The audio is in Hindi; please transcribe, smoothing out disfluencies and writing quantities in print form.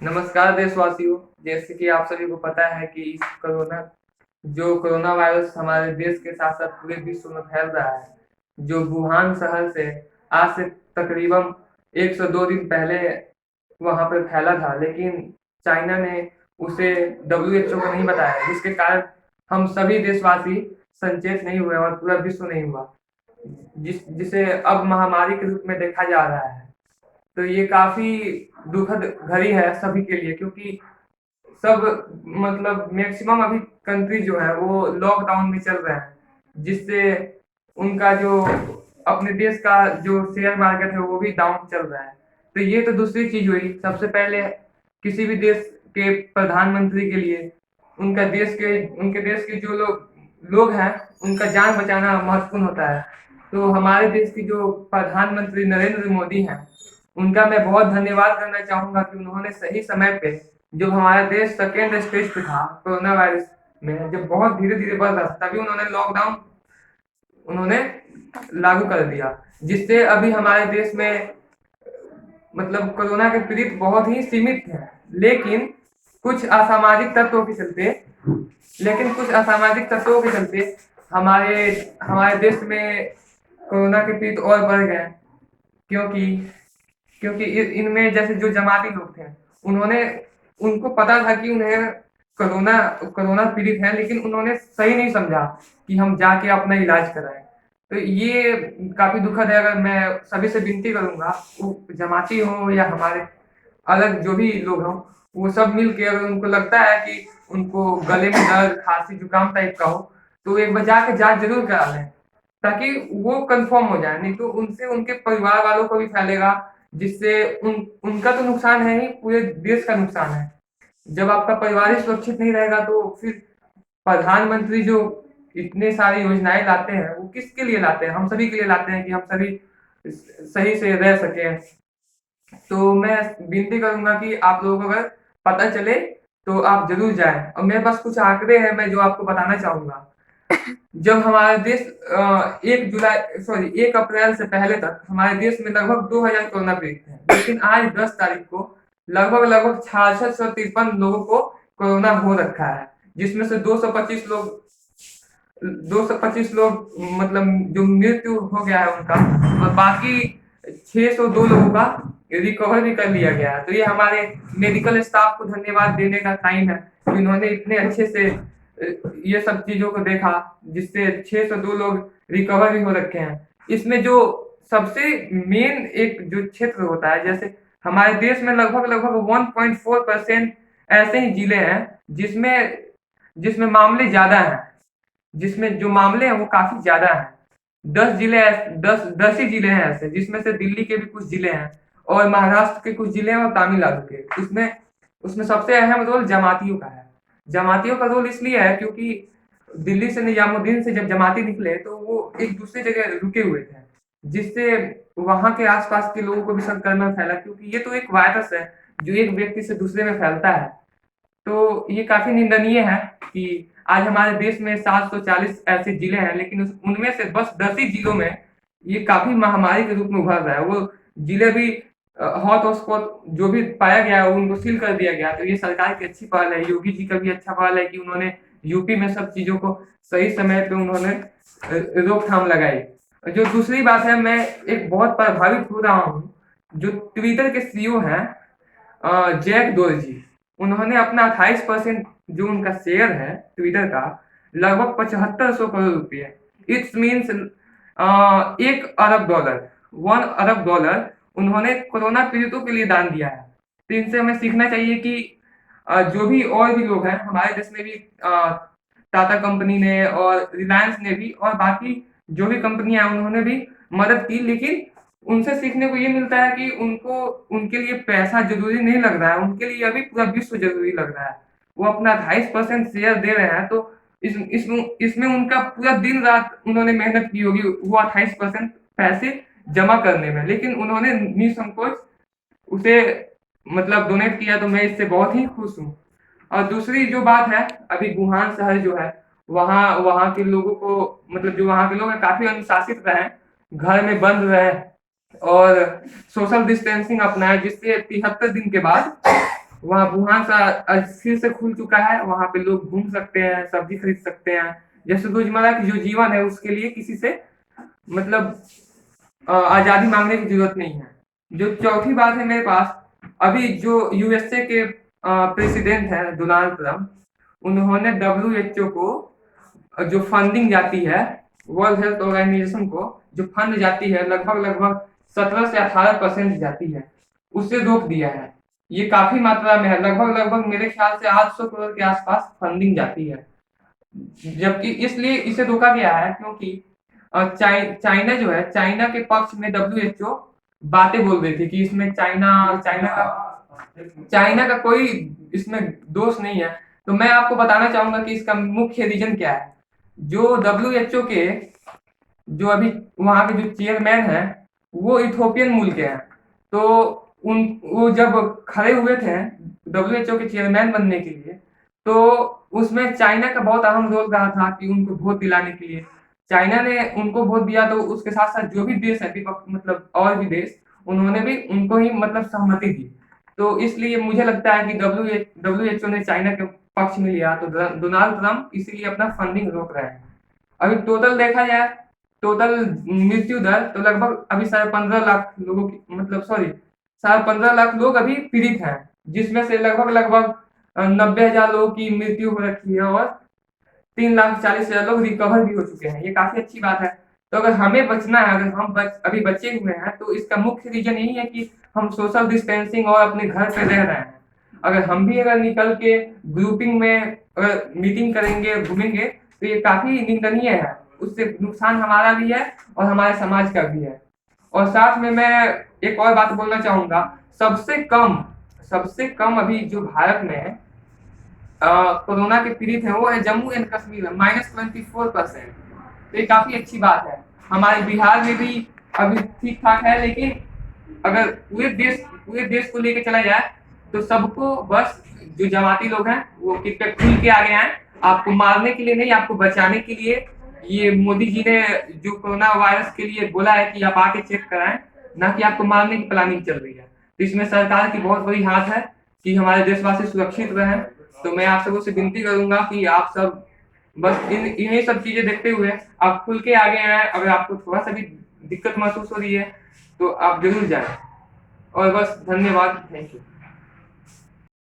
नमस्कार देशवासियों। जैसे कि आप सभी को पता है कि इस कोरोना वायरस हमारे देश के साथ साथ पूरे विश्व में फैल रहा है, जो वुहान शहर से आज से तकरीबन 102 दिन पहले वहां पर फैला था, लेकिन चाइना ने उसे WHO को नहीं बताया, जिसके कारण हम सभी देशवासी संचेत नहीं हुए और पूरा विश्व नहीं हुआ, जिसे अब महामारी के रूप में देखा जा रहा है। तो ये काफी दुखद घड़ी है सभी के लिए, क्योंकि सब मतलब मैक्सिमम अभी कंट्री जो है वो लॉकडाउन में चल रहे हैं, जिससे उनका जो अपने देश का जो शेयर मार्केट है वो भी डाउन चल रहा है। तो ये तो दूसरी चीज हुई। सबसे पहले किसी भी देश के प्रधानमंत्री के लिए उनके देश के जो लोग लोग हैं उनका जान बचाना महत्वपूर्ण होता है। तो हमारे देश की जो प्रधानमंत्री नरेंद्र मोदी हैं, उनका मैं बहुत धन्यवाद करना चाहूंगा कि उन्होंने सही समय पे, जब हमारा देश सेकेंड स्टेज पे था कोरोना वायरस में, जब बहुत धीरे धीरे बढ़ रहा था, तभी उन्होंने लॉकडाउन उन्होंने लागू कर दिया, जिससे अभी हमारे देश में मतलब कोरोना के पीड़ित बहुत ही सीमित हैं। लेकिन कुछ असामाजिक तत्वों के चलते लेकिन कुछ असामाजिक तत्वों के चलते हमारे हमारे देश में कोरोना के पीड़ित और बढ़ गए, क्योंकि क्योंकि इनमें जैसे जो जमाती लोग थे, उन्होंने उनको पता था कि उन्हें कोरोना कोरोना पीड़ित है, लेकिन उन्होंने सही नहीं समझा कि हम जाके अपना इलाज कराएं। तो ये काफी दुखद है। अगर मैं सभी से विनती करूंगा, वो जमाती हो या हमारे अलग जो भी लोग हों, वो सब मिल के अगर उनको लगता है कि उनको गले में दर्द, खांसी, जुकाम टाइप का हो, तो एक बार जाके जांच जरूर करा लें, ताकि वो कंफर्म हो जाए। नहीं तो उनसे उनके परिवार वालों को भी फैलेगा, जिससे उनका तो नुकसान है ही, पूरे देश का नुकसान है। जब आपका परिवार ही सुरक्षित नहीं रहेगा, तो फिर प्रधानमंत्री जो इतने सारी योजनाएं लाते हैं, वो किसके लिए लाते हैं? हम सभी के लिए लाते हैं कि हम सभी सही से रह सके। तो मैं विनती करूंगा कि आप लोगों को अगर पता चले तो आप जरूर जाएं। और मेरे पास कुछ आंकड़े हैं मैं जो आपको बताना चाहूंगा। जब हमारा देश 1 अप्रैल से पहले तक हमारे देश में लगभग 2000 कोरोना पीड़ित थे, लेकिन आज 10 तारीख को लगभग लगभग 6653 लोगों को कोरोना हो रखा है, जिसमें से 225 लोग मतलब जो मृत्यु हो गया है उनका, और बाकी 602 लोगों का रिकवर भी कर लिया गया है। तो ये हमारे मेडिकल स्टाफ को धन्यवाद देने का टाइम है कि उन्होंने इतने अच्छे से ये सब चीजों को देखा, जिससे 602 लोग रिकवर भी हो रखे हैं। इसमें जो सबसे मेन एक जो क्षेत्र होता है, जैसे हमारे देश में लगभग लगभग 1.4% ऐसे ही जिले हैं जिसमें जिसमें मामले ज्यादा हैं, जिसमें जो मामले हैं वो काफी ज्यादा हैं। 10 ही जिले हैं ऐसे, जिसमें से दिल्ली के भी कुछ जिले हैं और महाराष्ट्र के कुछ जिले हैं और तमिलनाडु के। उसमें उसमें सबसे अहम रोल जमातियों का है। जमातियों का रोल इसलिए है क्योंकि दिल्ली से निजामुद्दीन से जब जमाती निकले तो वो एक दूसरी जगह रुके हुए थे, जिससे वहां के आसपास के लोगों को भी संक्रमण फैला, क्योंकि ये तो एक वायरस है जो एक व्यक्ति से दूसरे में फैलता है। तो ये काफी निंदनीय है कि आज हमारे देश में 740 ऐसे जिले हैं, लेकिन उनमें से बस 10 ही जिलों में ये काफी महामारी के रूप में उभर रहा है। वो जिले भी हॉट स्पॉट जो भी पाया गया है उनको सील कर दिया गया। तो ये सरकार की अच्छी पहल है, योगी जी का भी अच्छा पहल है कि उन्होंने यूपी में सब चीजों को सही समय पे उन्होंने रोकथाम लगाई। जो दूसरी बात है, मैं एक बहुत प्रभावित हो रहा हूँ, जो ट्विटर के सीईओ हैं जैक डोरजी, उन्होंने अपना 28% जो उनका शेयर है ट्विटर का, लगभग 7500 करोड़ रुपये, इट्स मीन्स $1 अरब, $1 अरब उन्होंने कोरोना पीड़ितों के लिए दान दिया है। तो इनसे हमें सीखना चाहिए कि जो भी और भी लोग हैं हमारे देश में भी, टाटा कंपनी ने और रिलायंस ने भी और बाकी जो भी कंपनियां हैं उन्होंने भी मदद की, लेकिन उनसे सीखने को ये मिलता है कि उनको उनके लिए पैसा जरूरी नहीं लग रहा है, उनके लिए अभी पूरा विश्व जरूरी लग रहा है। वो अपना 28% शेयर दे रहे हैं, तो इसमें उनका पूरा दिन रात उन्होंने मेहनत की होगी वो 28% पैसे जमा करने में, लेकिन उन्होंने निसंकोच उसे मतलब डोनेट किया। तो मैं इससे बहुत ही खुश हूँ। और दूसरी जो बात है, अभी वुहान शहर जो है, वहाँ वहाँ के लोगों को मतलब जो वहाँ के लोग हैं काफी अनुशासित रहे, घर में बंद रहे और सोशल डिस्टेंसिंग अपनाए, जिससे 73 दिन के बाद वहाँ वुहान सा फिर से खुल चुका है, वहाँ पे लोग घूम सकते हैं, सब्जी खरीद सकते हैं। जैसे रोजमर्रा की जो जीवन है उसके लिए किसी से मतलब आजादी मांगने की जरूरत नहीं है। जो चौथी बात है मेरे पास, अभी जो यूएसए के प्रेसिडेंट है डोनाल्ड ट्रंप, उन्होंने डब्ल्यूएचओ को जो फंडिंग जाती है, वर्ल्ड हेल्थ ऑर्गेनाइजेशन को जो फंड जाती है, लगभग लगभग 17 से 18% जाती है, उससे रोक दिया है। ये काफी मात्रा में है, लगभग लगभग मेरे ख्याल से 800 करोड़ के आसपास फंडिंग जाती है। जबकि इसलिए इसे रोका गया है क्योंकि चाइना जो है, चाइना के पक्ष में डब्ल्यूएचओ बातें बोल रही थी कि इसमें चाइना का कोई इसमें दोष नहीं है। तो मैं आपको बताना चाहूंगा कि इसका मुख्य रीजन क्या है। जो डब्ल्यूएचओ के जो अभी वहां के जो चेयरमैन है, वो इथोपियन मूल के हैं। तो उन वो जब खड़े हुए थे डब्ल्यूएचओ के चेयरमैन बनने के लिए, तो उसमें चाइना का बहुत अहम रोल रहा था कि उनको वोट दिलाने के लिए। चाइना ने उनको वोट दिया, तो उसके साथ साथ जो भी देश है मतलब और भी देश, उन्होंने भी उनको ही मतलब सहमति दी। तो इसलिए मुझे लगता है कि डब्ल्यूएचओ ने चाइना के पक्ष में लिया, तो डोनाल्ड ट्रंप इसीलिए अपना फंडिंग रोक रहे हैं। अभी टोटल देखा जाए, टोटल मृत्यु दर तो लगभग अभी 15.5 लाख लोगों की मतलब सॉरी 15.5 लाख लोग अभी पीड़ित हैं, जिसमें से लगभग लगभग 90,000 लोगों की मृत्यु हो रखी है और 3,40,000 लोग रिकवर भी हो चुके हैं। ये काफी अच्छी बात है। तो अगर हमें बचना है, अगर हम अभी बचे हुए हैं, तो इसका मुख्य रीजन यही है कि हम सोशल डिस्टेंसिंग और अपने घर पे रह रहे हैं। अगर हम भी अगर निकल के ग्रुपिंग में अगर मीटिंग करेंगे, घूमेंगे, तो ये काफी निंदनीय है। उससे नुकसान हमारा भी है और हमारे समाज का भी है। और साथ में मैं एक और बात बोलना चाहूंगा। सबसे कम अभी जो भारत में कोरोना के पीड़ित हैं, वो है जम्मू एंड कश्मीर में, -24%। तो ये काफी अच्छी बात है। हमारे बिहार में भी अभी ठीक ठाक है, लेकिन अगर पूरे देश को लेके चला जाए, तो सबको बस जो जमाती लोग हैं वो कृपया खुल के आगे आए। आपको मारने के लिए नहीं, आपको बचाने के लिए। ये मोदी जी ने जो कोरोना वायरस के लिए बोला है कि आप आके चेक कराएं, ना कि आपको मारने की प्लानिंग चल रही है। तो इसमें सरकार की बहुत बड़ी हाथ है कि हमारे देशवासी सुरक्षित रहें। तो मैं आप सबों से विनती करूंगा कि आप सब बस इन्हीं सब चीजें देखते हुए आप खुल के आगे आए। अगर आपको थोड़ा सा भी दिक्कत महसूस हो रही है, तो आप जरूर जाएं। और बस धन्यवाद, थैंक यू।